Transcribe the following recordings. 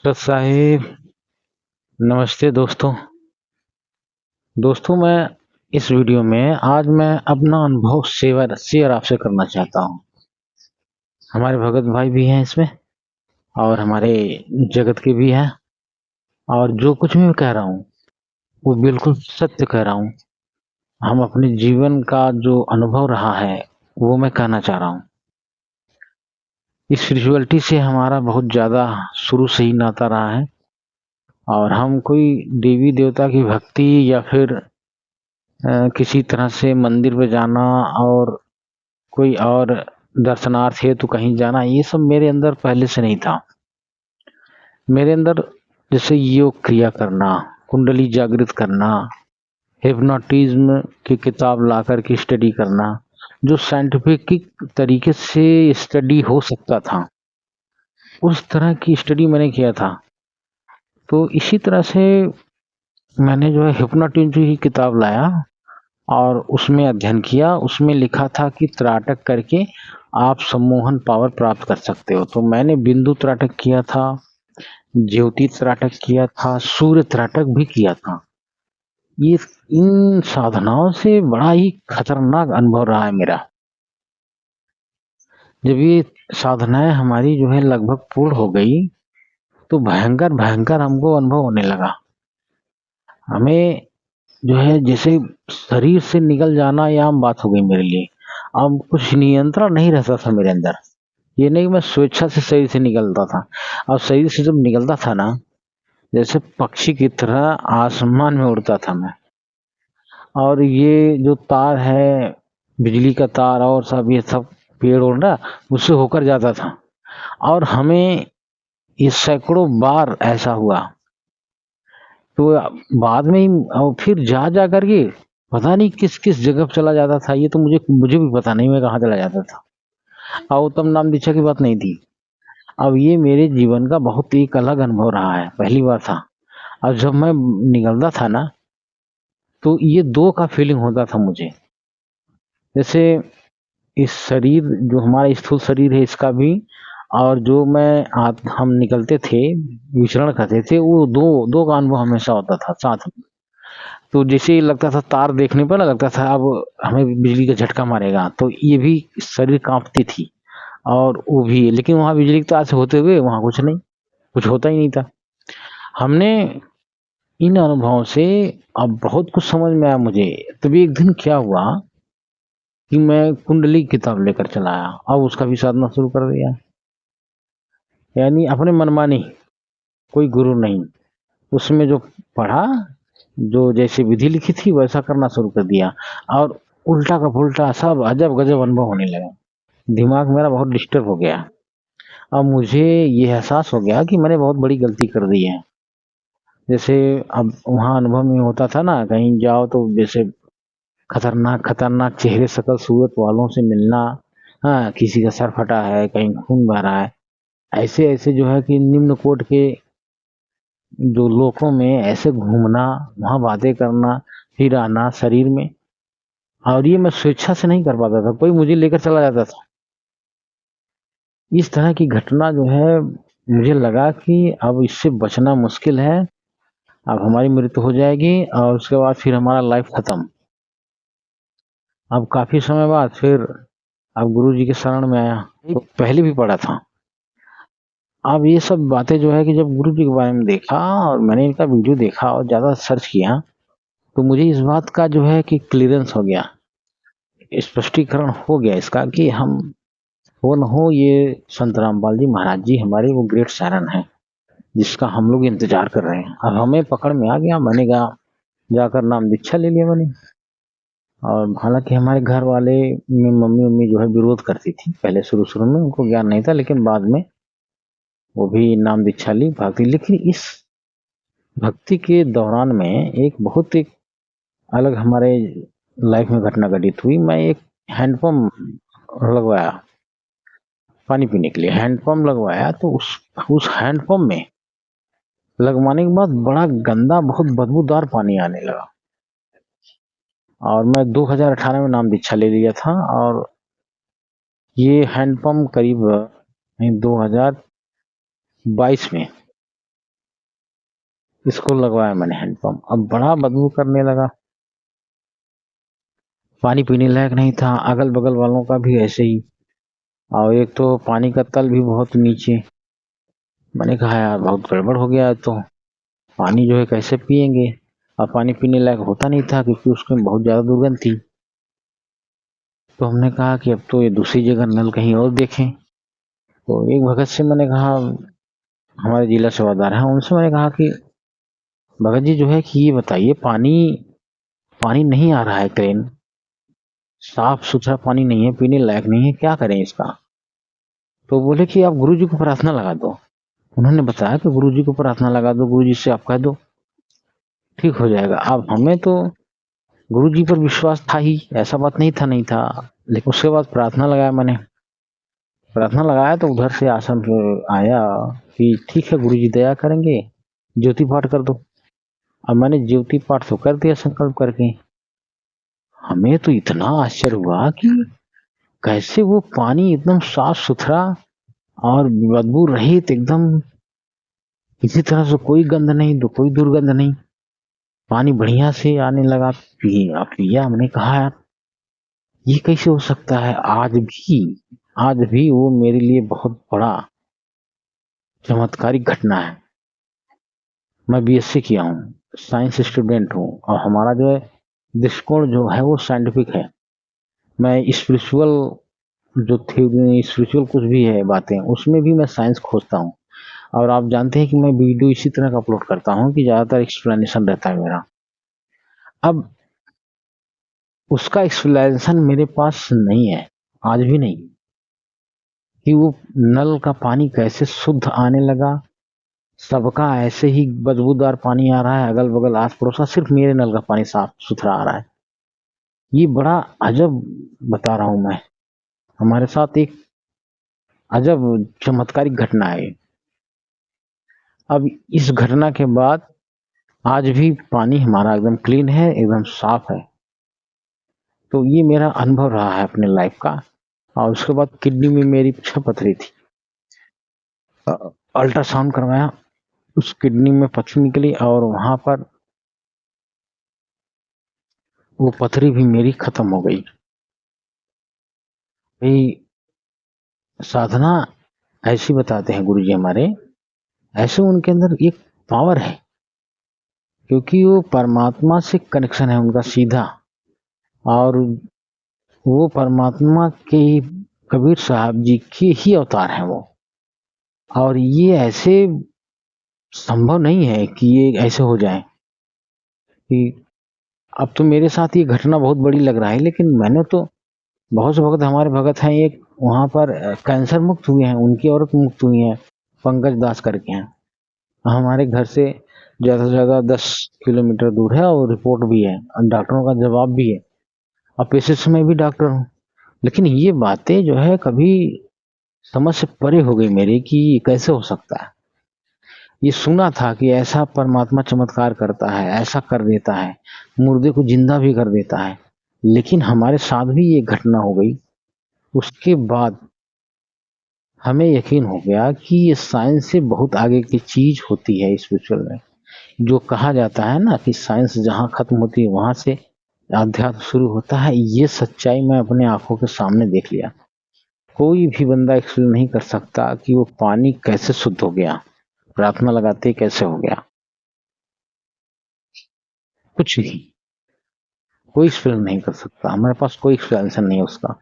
Sir Sahib, नमस्ते दोस्तों। मैं इस वीडियो में आज मैं अपना अनुभव शेयर आपसे करना चाहता हूँ। हमारे भगत भाई भी हैं इसमें और हमारे जगत के भी हैं, और जो कुछ मैं कह रहा हूँ वो बिल्कुल सत्य कह रहा हूँ। हम अपने जीवन का जो अनुभव रहा है वो मैं कहना चाह रहा हूँ। इस स्पिरिचुअलिटी से हमारा बहुत ज़्यादा शुरू से ही नाता रहा है, और हम कोई देवी देवता की भक्ति या फिर किसी तरह से मंदिर में जाना और कोई और दर्शनार्थ हेतु कहीं जाना, ये सब मेरे अंदर पहले से नहीं था। मेरे अंदर जैसे योग क्रिया करना, कुंडली जागृत करना, हिप्नोटिज्म की किताब ला कर के स्टडी करना, जो साइंटिफिक तरीके से स्टडी हो सकता था उस तरह की स्टडी मैंने किया था। तो इसी तरह से मैंने जो है हिप्नोटिज्म की किताब लाया और उसमें अध्ययन किया। उसमें लिखा था कि त्राटक करके आप सम्मोहन पावर प्राप्त कर सकते हो। तो मैंने बिंदु त्राटक किया था, ज्योति त्राटक किया था, सूर्य त्राटक भी किया था। ये इन साधनाओं से बड़ा ही खतरनाक अनुभव रहा है मेरा। जब ये साधनाएं हमारी जो है लगभग पूर्ण हो गई तो भयंकर भयंकर हमको अनुभव होने लगा। हमें जो है जैसे शरीर से निकल जाना ये आम बात हो गई मेरे लिए। अब कुछ नियंत्रण नहीं रहता था मेरे अंदर। ये नहीं कि मैं स्वेच्छा से शरीर से निकलता था। और शरीर से जब निकलता था ना, जैसे पक्षी की तरह आसमान में उड़ता था मैं। और ये जो तार है, बिजली का तार और सब ये सब पेड़ उड़ उससे होकर जाता था। और हमें ये सैकड़ों बार ऐसा हुआ। तो बाद में ही और फिर जा जा करके पता नहीं किस किस जगह पे चला जाता था। ये तो मुझे मुझे भी पता नहीं मैं कहाँ चला जाता था। और तब नाम दीक्षा की बात नहीं थी। अब ये मेरे जीवन का बहुत एक अलग अनुभव रहा है, पहली बार था। और जब मैं निकलता था ना, तो ये दो का फीलिंग होता था मुझे। जैसे इस शरीर जो हमारा स्थूल शरीर है इसका भी, और जो हम निकलते थे, विचरण करते थे, वो दो दो का अनुभव हमेशा होता था साथ में। तो जैसे ही लगता था तार देखने पर ना, लगता था अब हमें बिजली का झटका मारेगा, तो ये भी शरीर कांपती थी। और वो भी, लेकिन वहाँ बिजली के तार से होते हुए वहाँ कुछ नहीं, कुछ होता ही नहीं था। हमने इन अनुभवों से अब बहुत कुछ समझ में आया मुझे। तभी एक दिन क्या हुआ कि मैं कुंडली की किताब लेकर चला आया। अब उसका भी साधना शुरू कर दिया। यानी अपने मनमानी, कोई गुरु नहीं। उसमें जो पढ़ा, जो जैसे विधि लिखी थी वैसा करना शुरू कर दिया। और उल्टा का पुल्टा सब अजब गजब अनुभव होने लगा। दिमाग मेरा बहुत डिस्टर्ब हो गया। अब मुझे ये एहसास हो गया कि मैंने बहुत बड़ी गलती कर दी है। जैसे अब वहाँ अनुभव में होता था ना, कहीं जाओ तो जैसे खतरनाक खतरनाक चेहरे शक्ल सूरत वालों से मिलना। हाँ, किसी का सर फटा है, कहीं खून बह रहा है, ऐसे ऐसे जो है कि निम्न कोट के जो लोकों में ऐसे घूमना, वहाँ बातें करना, फिर आना शरीर में। और ये मैं स्वेच्छा से नहीं कर पाता था, कोई मुझे लेकर चला जाता था। इस तरह की घटना जो है, मुझे लगा कि अब इससे बचना मुश्किल है। अब हमारी मृत्यु हो जाएगी और उसके बाद फिर हमारा लाइफ खत्म। अब काफी समय बाद फिर अब गुरु जी के शरण में आया। तो पहले भी पढ़ा था। अब ये सब बातें जो है कि जब गुरु जी के बारे में देखा और मैंने इनका वीडियो देखा और ज़्यादा सर्च किया, तो मुझे इस बात का जो है कि क्लियरेंस हो गया, स्पष्टीकरण हो गया इसका कि हम हो न हो, ये संत रामपाल जी महाराज जी हमारे वो ग्रेट सायरन हैं जिसका हम लोग इंतजार कर रहे हैं। अब हमें पकड़ में आ गया। मैंने कहा, जाकर नाम दीक्षा ले लिया मैंने। और हालांकि हमारे घर वाले में मम्मी उम्मी जो है विरोध करती थी पहले, शुरू शुरू में उनको ज्ञान नहीं था, लेकिन बाद में वो भी नाम दीक्षा ली, भक्ति। लेकिन इस भक्ति के दौरान में एक बहुत एक अलग हमारे लाइफ में घटना घटित हुई। मैं एक हैंडपम्प लगवाया पानी पीने के लिए। हैंडपम्प लगवाया तो उस हैंडपम्प में लगवाने के बाद बड़ा गंदा, बहुत बदबूदार पानी आने लगा। और मैं 2018 में नाम दीक्षा ले लिया था। और ये हैंडपम्प करीब 2022 में इसको लगवाया मैंने हैंडपंप। अब बड़ा बदबू करने लगा, पानी पीने लायक नहीं था। अगल बगल वालों का भी ऐसे ही, और एक तो पानी का तल भी बहुत नीचे। मैंने कहा यार बहुत गड़बड़ हो गया है, तो पानी जो है कैसे पियेंगे। और पानी पीने लायक होता नहीं था क्योंकि उसमें बहुत ज़्यादा दुर्गंध थी। तो हमने कहा कि अब तो ये दूसरी जगह नल कहीं और देखें। तो एक भगत से मैंने कहा, हमारे जिला सेवादार हैं, उनसे मैंने कहा कि भगत जी जो है कि ये बताइए, पानी पानी नहीं आ रहा है, क्रेन साफ सुथरा पानी नहीं है, पीने लायक नहीं है, क्या करें इसका। तो बोले कि आप गुरु जी को प्रार्थना लगा दो। उन्होंने बताया कि गुरु जी को प्रार्थना लगा दो, गुरु जी से आप कह दो ठीक हो जाएगा। अब हमें तो गुरु जी पर विश्वास था ही, ऐसा बात नहीं था, नहीं था। लेकिन उसके बाद प्रार्थना लगाया मैंने, प्रार्थना लगाया तो उधर से आश्रम से आया कि ठीक है गुरु जी दया करेंगे, ज्योति पाठ कर दो। अब मैंने ज्योति पाठ तो कर दिया संकल्प करके। हमें तो इतना आश्चर्य हुआ कि कैसे वो पानी एकदम साफ सुथरा और बदबू रहित, एकदम किसी तरह से कोई गंध नहीं, तो कोई दुर्गंध नहीं, पानी बढ़िया से आने लगा। पिया। हमने कहा यार ये कैसे हो सकता है। आज भी वो मेरे लिए बहुत बड़ा चमत्कारिक घटना है। मैं बीएससी किया हूँ, साइंस स्टूडेंट हूँ, और हमारा जो है दृष्टिकोण जो है वो साइंटिफिक है। मैं स्पिरिचुअल जो थ्योरी, स्पिरिचुअल कुछ भी है बातें, उसमें भी मैं साइंस खोजता हूँ। और आप जानते हैं कि मैं वीडियो इसी तरह का अपलोड करता हूँ कि ज़्यादातर एक्सप्लेनेशन रहता है मेरा। अब उसका एक्सप्लेनेशन मेरे पास नहीं है, आज भी नहीं, कि वो नल का पानी कैसे शुद्ध आने लगा। सबका ऐसे ही बदबूदार पानी आ रहा है, अगल बगल आस पड़ोस का, सिर्फ मेरे नल का पानी साफ सुथरा आ रहा है। ये बड़ा अजब बता रहा हूं मैं, हमारे साथ एक अजब चमत्कारिक घटना है। अब इस घटना के बाद आज भी पानी हमारा एकदम क्लीन है, एकदम साफ है। तो ये मेरा अनुभव रहा है अपने लाइफ का। और उसके बाद किडनी में मेरी 6 पथरी थी। अल्ट्रासाउंड करवाया, उस किडनी में पथरी निकली और वहां पर वो पथरी भी मेरी खत्म हो गई। भाई साधना ऐसी बताते हैं गुरु जी हमारे, ऐसे उनके अंदर एक पावर है, क्योंकि वो परमात्मा से कनेक्शन है उनका सीधा। और वो परमात्मा के ही, कबीर साहब जी के ही अवतार हैं वो। और ये ऐसे संभव नहीं है कि ये ऐसे हो जाए कि अब तो मेरे साथ ये घटना बहुत बड़ी लग रहा है, लेकिन मैंने तो बहुत से भगत, हमारे भगत हैं एक वहाँ पर कैंसर मुक्त हुए हैं, उनकी औरत मुक्त हुई है, पंकज दास करके हैं, हमारे घर से ज़्यादा से ज़्यादा 10 किलोमीटर दूर है, और रिपोर्ट भी है, डॉक्टरों का जवाब भी है। अब पेशे से मैं भी डॉक्टर हूँ, लेकिन ये बातें जो है कभी समझ से परे हो गई मेरे कि ये कैसे हो सकता है। ये सुना था कि ऐसा परमात्मा चमत्कार करता है, ऐसा कर देता है, मुर्दे को जिंदा भी कर देता है, लेकिन हमारे साथ भी ये घटना हो गई। उसके बाद हमें यकीन हो गया कि ये साइंस से बहुत आगे की चीज होती है स्पिरिचुअल में। जो कहा जाता है ना कि साइंस जहाँ खत्म होती है वहां से अध्यात्म शुरू होता है, ये सच्चाई मैं अपने आंखों के सामने देख लिया। कोई भी बंदा एक्सप्लेन नहीं कर सकता कि वो पानी कैसे शुद्ध हो गया, प्रार्थना लगाते कैसे हो गया, कुछ नहीं, कोई एक्सप्लेन नहीं कर सकता। हमारे पास कोई एक्सप्लेनेशन नहीं है उसका,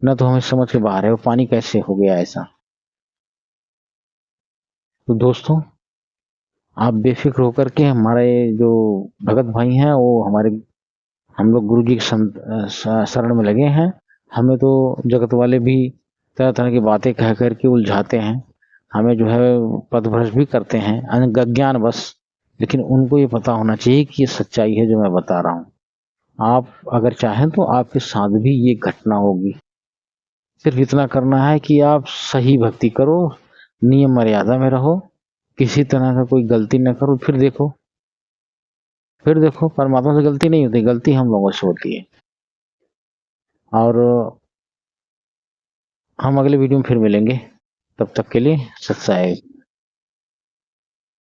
ना तो हमें समझ के बाहर है वो पानी कैसे हो गया ऐसा। तो दोस्तों, आप बेफिक्र होकर के, हमारे जो भगत भाई हैं वो हमारे, हम लोग गुरु जी के शरण में लगे हैं। हमें तो जगत वाले भी तरह तरह की बातें कह करके उलझाते हैं, हमें जो है पथभ्रष्ट भी करते हैं अज्ञान बस। लेकिन उनको ये पता होना चाहिए कि ये सच्चाई है जो मैं बता रहा हूँ। आप अगर चाहें तो आपके साथ भी ये घटना होगी। सिर्फ इतना करना है कि आप सही भक्ति करो, नियम मर्यादा में रहो, किसी तरह का कोई गलती न करो। फिर देखो परमात्मा से गलती नहीं होती, गलती हम लोगों से होती है। और हम अगले वीडियो में फिर मिलेंगे, तब तक के लिए सत्साई।